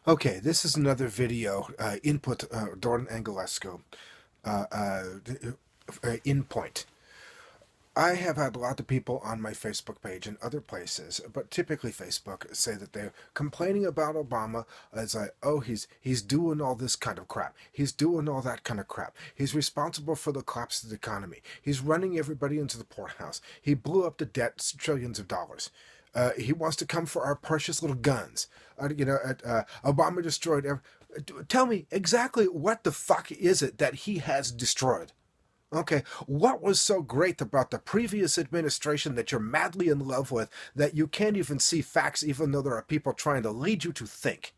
Okay, this is another video, input, Dorin Anghelescu, uh, uh, in point. I have had a lot of people on my Facebook page and other places, but typically Facebook, say that they're complaining about Obama as like, oh, he's doing all this kind of crap. He's doing all that kind of crap. He's responsible for the collapse of the economy. He's running everybody into the poorhouse. He blew up the debt, trillions of dollars. He wants to come for our precious little guns. Obama destroyed every... Tell me exactly what the fuck is it that he has destroyed? Okay, what was so great about the previous administration that you're madly in love with that you can't even see facts even though there are people trying to lead you to think?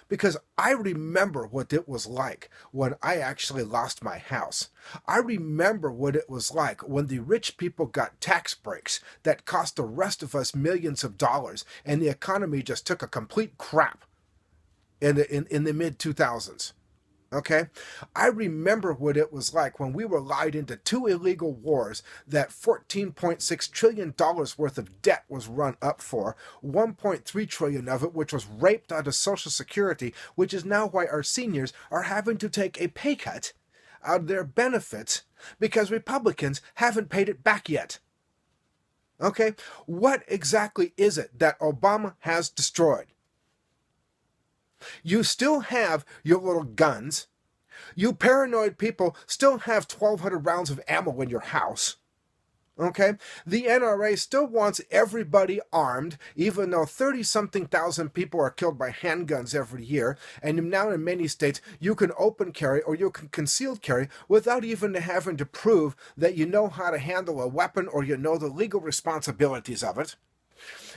Because I remember what it was like when I actually lost my house. I remember what it was like when the rich people got tax breaks that cost the rest of us millions of dollars and the economy just took a complete crap in the mid 2000s. Okay? I remember what it was like when we were lied into two illegal wars that $14.6 trillion worth of debt was run up for, 1.3 trillion of it which was raped out of Social Security, which is now why our seniors are having to take a pay cut out of their benefits because Republicans haven't paid it back yet. Okay? What exactly is it that Obama has destroyed? You still have your little guns. You paranoid people still have 1,200 rounds of ammo in your house. Okay? The NRA still wants everybody armed, even though 30-something thousand people are killed by handguns every year, and now in many states you can open carry or you can concealed carry without even having to prove that you know how to handle a weapon or you know the legal responsibilities of it.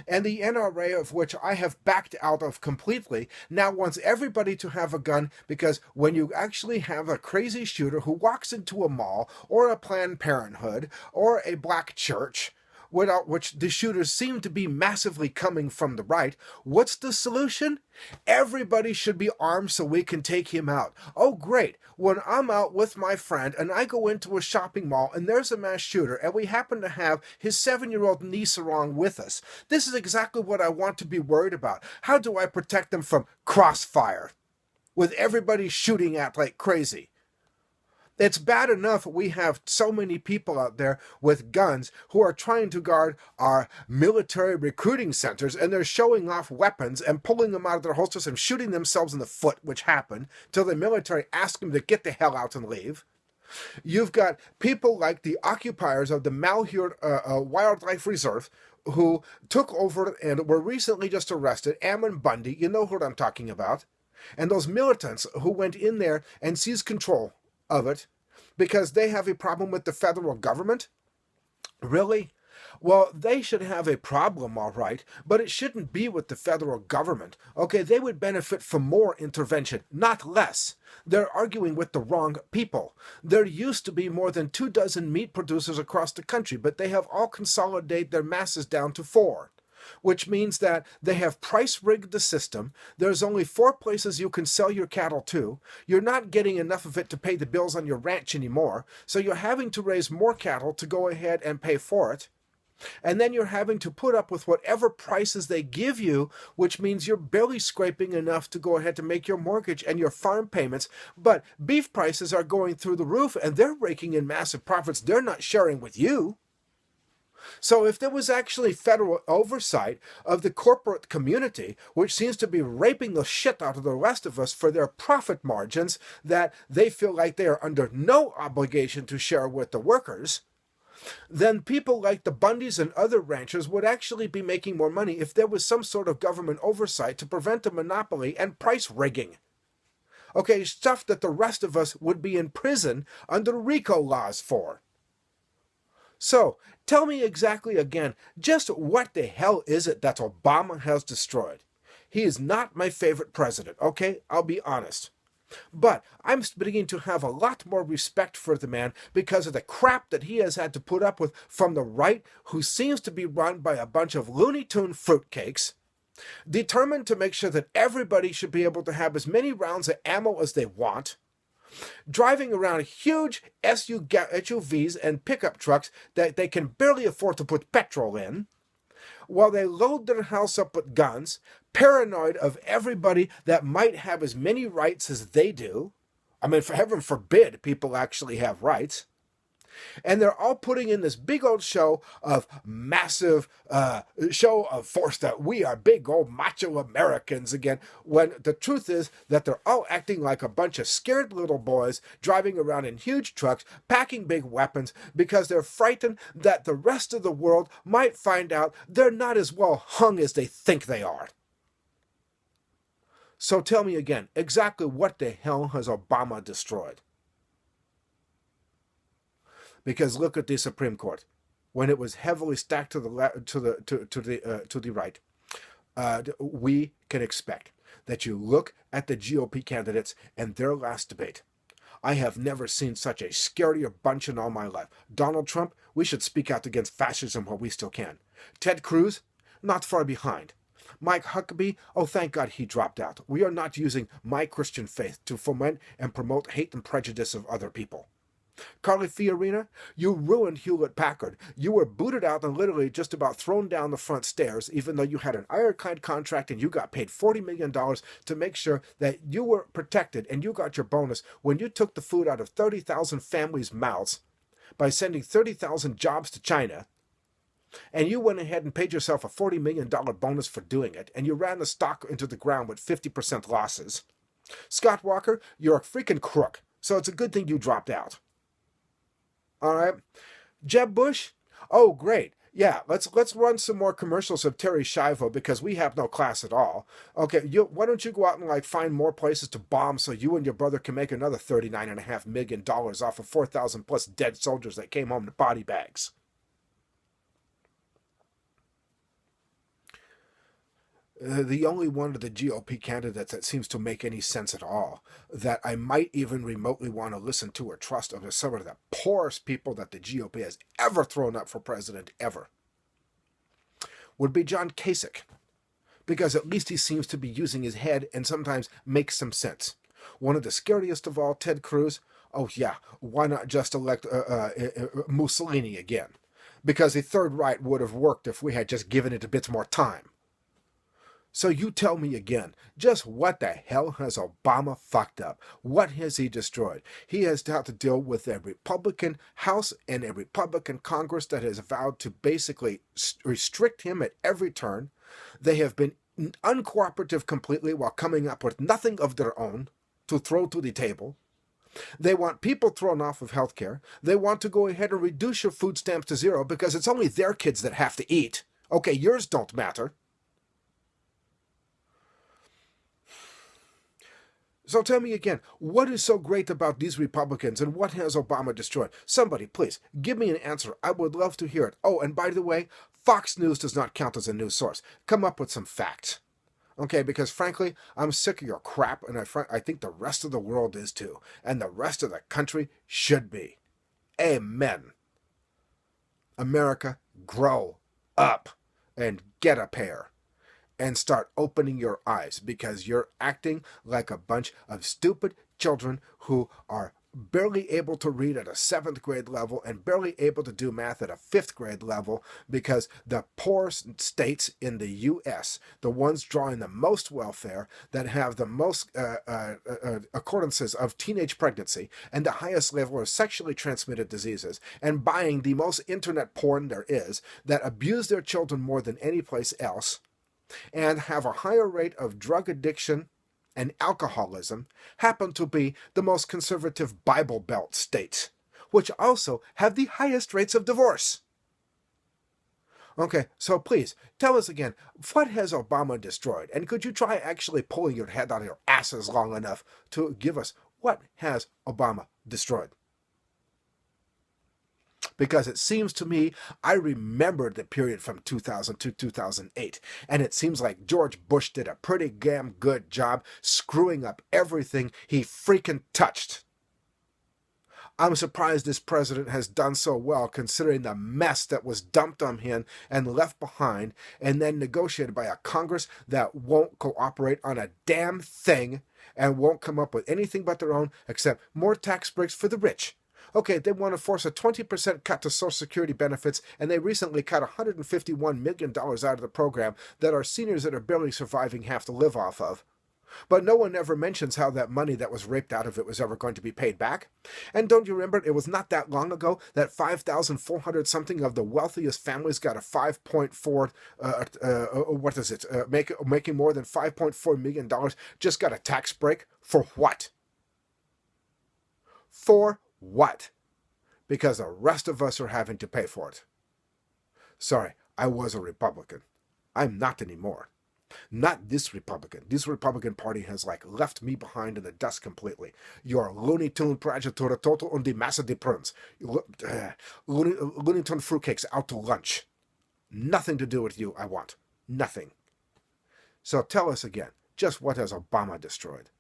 And the NRA, of which I have backed out of completely, now wants everybody to have a gun because when you actually have a crazy shooter who walks into a mall or a Planned Parenthood or a black church, without which the shooters seem to be massively coming from the right, what's the solution? Everybody should be armed so we can take him out. Oh, great. When I'm out with my friend and I go into a shopping mall and there's a mass shooter and we happen to have his 7-year-old niece along with us, this is exactly what I want to be worried about. How do I protect them from crossfire with everybody shooting at like crazy? It's bad enough we have so many people out there with guns who are trying to guard our military recruiting centers, and they're showing off weapons and pulling them out of their holsters and shooting themselves in the foot, which happened, till the military asked them to get the hell out and leave. You've got people like the occupiers of the Malheur Wildlife Reserve who took over and were recently just arrested, Ammon Bundy, you know what I'm talking about, and those militants who went in there and seized control of it because they have a problem with the federal government? Really? Well, they should have a problem, all right, but it shouldn't be with the federal government. Okay, they would benefit from more intervention, not less. They're arguing with the wrong people. There used to be more than 24 meat producers across the country, but they have all consolidated their masses down to 4. Which means that they have price rigged the system. There's only 4 places you can sell your cattle to. You're not getting enough of it to pay the bills on your ranch anymore, so you're having to raise more cattle to go ahead and pay for it. And then you're having to put up with whatever prices they give you, which means you're barely scraping enough to go ahead to make your mortgage and your farm payments. But beef prices are going through the roof and they're raking in massive profits they're not sharing with you. So if there was actually federal oversight of the corporate community, which seems to be raping the shit out of the rest of us for their profit margins that they feel like they are under no obligation to share with the workers, then people like the Bundys and other ranchers would actually be making more money if there was some sort of government oversight to prevent a monopoly and price rigging. Okay, stuff that the rest of us would be in prison under RICO laws for. So, tell me exactly again, just what the hell is it that Obama has destroyed? He is not my favorite president, okay? I'll be honest. But I'm beginning to have a lot more respect for the man because of the crap that he has had to put up with from the right, who seems to be run by a bunch of Looney Tune fruitcakes, determined to make sure that everybody should be able to have as many rounds of ammo as they want, driving around huge SUVs and pickup trucks that they can barely afford to put petrol in, while they load their house up with guns, paranoid of everybody that might have as many rights as they do. I mean, for heaven forbid people actually have rights. And they're all putting in this big old show of massive show of force that we are big old macho Americans again, when the truth is that they're all acting like a bunch of scared little boys driving around in huge trucks, packing big weapons, because they're frightened that the rest of the world might find out they're not as well hung as they think they are. So tell me again, exactly what the hell has Obama destroyed? Because look at the Supreme Court, when it was heavily stacked to the right. We can expect that you look at the GOP candidates and their last debate. I have never seen such a scarier bunch in all my life. Donald Trump, we should speak out against fascism while we still can. Ted Cruz, not far behind. Mike Huckabee, oh, thank God he dropped out. We are not using my Christian faith to foment and promote hate and prejudice of other people. Carly Fiorina, you ruined Hewlett-Packard. You were booted out and literally just about thrown down the front stairs, even though you had an ironclad contract and you got paid $40 million to make sure that you were protected and you got your bonus when you took the food out of 30,000 families' mouths by sending 30,000 jobs to China. And you went ahead and paid yourself a $40 million bonus for doing it, and you ran the stock into the ground with 50% losses. Scott Walker, you're a freaking crook, so it's a good thing you dropped out. All right. Jeb Bush, oh, great. Yeah, let's run some more commercials of Terry Schiavo because we have no class at all. Okay, why don't you go out and find more places to bomb so you and your brother can make another $39.5 million off of 4,000 plus dead soldiers that came home to body bags. The only one of the GOP candidates that seems to make any sense at all, that I might even remotely want to listen to or trust, are some of the poorest people that the GOP has ever thrown up for president, ever, would be John Kasich. Because at least he seems to be using his head and sometimes makes some sense. One of the scariest of all, Ted Cruz, oh yeah, why not just elect Mussolini again? Because the Third Reich would have worked if we had just given it a bit more time. So you tell me again, just what the hell has Obama fucked up? What has he destroyed? He has had to deal with a Republican House and a Republican Congress that has vowed to basically restrict him at every turn. They have been uncooperative completely while coming up with nothing of their own to throw to the table. They want people thrown off of health care. They want to go ahead and reduce your food stamps to zero because it's only their kids that have to eat. Okay, yours don't matter. So tell me again, what is so great about these Republicans and what has Obama destroyed? Somebody, please, give me an answer. I would love to hear it. Oh, and by the way, Fox News does not count as a news source. Come up with some facts. Okay, because frankly, I'm sick of your crap, and I think the rest of the world is too. And the rest of the country should be. Amen. America, grow up and get a pair. And start opening your eyes, because you're acting like a bunch of stupid children who are barely able to read at a 7th grade level and barely able to do math at a 5th grade level, because the poor states in the U.S., the ones drawing the most welfare, that have the most occurrences of teenage pregnancy and the highest level of sexually transmitted diseases, and buying the most internet porn there is, that abuse their children more than any place else, and have a higher rate of drug addiction and alcoholism, happen to be the most conservative Bible Belt states, which also have the highest rates of divorce. Okay, so please, tell us again, what has Obama destroyed? And could you try actually pulling your head out of your asses long enough to give us what has Obama destroyed? Because it seems to me, I remember the period from 2000 to 2008, and it seems like George Bush did a pretty damn good job screwing up everything he freaking touched. I'm surprised this president has done so well, considering the mess that was dumped on him and left behind, and then negotiated by a Congress that won't cooperate on a damn thing and won't come up with anything but their own except more tax breaks for the rich. Okay, they want to force a 20% cut to Social Security benefits, and they recently cut $151 million out of the program that our seniors that are barely surviving have to live off of. But no one ever mentions how that money that was raped out of it was ever going to be paid back. And don't you remember, it was not that long ago that 5,400 something of the wealthiest families got a 5.4, making more than $5.4 million, just got a tax break? For what? For what? Because the rest of us are having to pay for it. Sorry, I was a Republican. I'm not anymore. Not this Republican. This Republican Party has left me behind in the dust completely. Your Looney Tune Prajatura Toto und die Masse de Pruns. Looney Tune fruitcakes out to lunch. Nothing to do with you, I want. Nothing. So tell us again, just what has Obama destroyed?